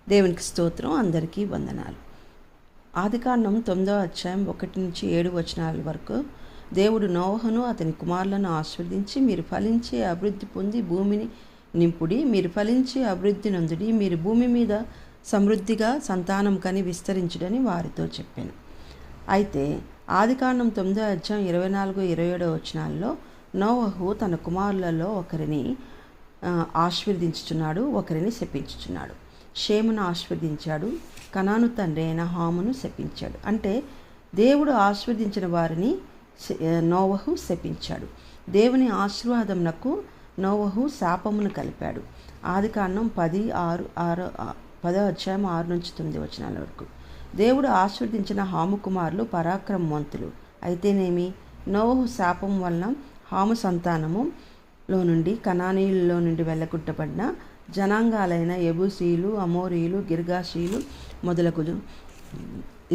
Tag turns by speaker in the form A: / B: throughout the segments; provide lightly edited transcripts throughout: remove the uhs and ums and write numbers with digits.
A: దేవునికి స్తోత్రం. అందరికీ వందనాలు. ఆదికాండం 9వ అధ్యాయం 1-7 వచనాల వరకు దేవుడు నోవహును అతని కుమారులను ఆశీర్వదించి, మీరు ఫలించి అభివృద్ధి పొంది భూమిని నింపుడి, మీరు ఫలించి అభివృద్ధి నొందుడి, మీరు భూమి మీద సమృద్ధిగా సంతానం కని విస్తరించుడని వారితో చెప్పాను. అయితే ఆదికాండం 9వ అధ్యాయం 24-27 వచనాల్లో నోవహు తన కుమారులలో ఒకరిని ఆశీర్వదించుచున్నాడు, ఒకరిని శపించుచున్నాడు. షేమును ఆశీర్వదించాడు, కనాను తండ్రి అయిన హామును శపించాడు. అంటే దేవుడు ఆశీర్వదించిన వారిని నోవహు శపించాడు. దేవుని ఆశీర్వాదమునకు నోవహు శాపమును కలిపాడు. ఆదికాండం 10వ అధ్యాయం 6-9 వచనాల వరకు. దేవుడు ఆశీర్వదించిన హాము కుమారులు పరాక్రమవంతులు. అయితేనేమి, నోవహు శాపం వలన హాము సంతానములో నుండి కనానీయులలో నుండి వెళ్ళగొట్టబడిన జనాంగాలైన యెబూసీయులు, అమోరీయులు, గిర్గాషీయులు మొదలగు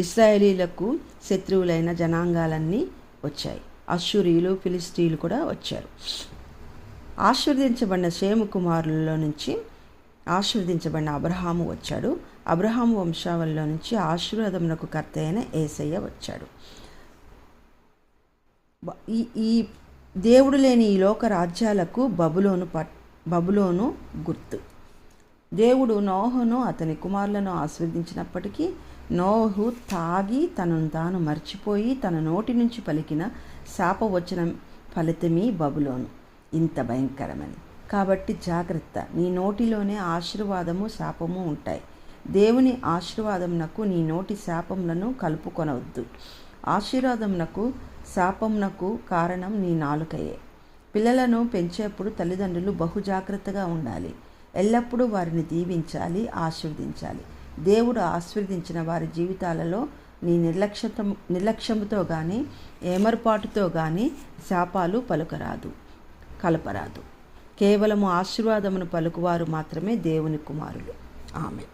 A: ఇశ్రాయేలీలకు శత్రువులైన జనాంగాలన్నీ వచ్చాయి. అష్షూరీయులు, ఫిలిస్తీయులు కూడా వచ్చారు. ఆశీర్వదించబడిన షేము కుమారులలో నుంచి ఆశీర్వదించబడిన అబ్రహాము వచ్చాడు. అబ్రహాము వంశావళిలో నుంచి ఆశీర్వాదమునకు కర్త అయిన యేసయ్య వచ్చాడు. ఈ దేవుడు లేని ఈ లోక రాజ్యాలకు బబులోను గుర్తు. దేవుడు నోవహును అతని కుమారులను ఆశీర్వదించినప్పటికీ నోవహు తాగి తనను తాను మర్చిపోయి తన నోటి నుంచి పలికిన శాపవచనం ఫలితమీ బబులోను ఇంత భయంకరమని. కాబట్టి జాగ్రత్త, నీ నోటిలోనే ఆశీర్వాదము శాపము ఉంటాయి. దేవుని ఆశీర్వాదమునకు నీ నోటి శాపములను కలుపుకొనవద్దు. ఆశీర్వాదమునకు శాపమునకు కారణం నీ నాలుకయే. పిల్లలను పెంచేప్పుడు తల్లిదండ్రులు బహుజాగ్రత్తగా ఉండాలి. ఎల్లప్పుడూ వారిని దీవించాలి, ఆశీర్వదించాలి. దేవుడు ఆశీర్వదించిన వారి జీవితాలలో నీ నిర్లక్ష్యముతో కానీ ఏమరపాటుతో కానీ శాపాలు కలపరాదు. కేవలము ఆశీర్వాదమును పలుకువారు మాత్రమే దేవుని కుమారులు. ఆమెన్.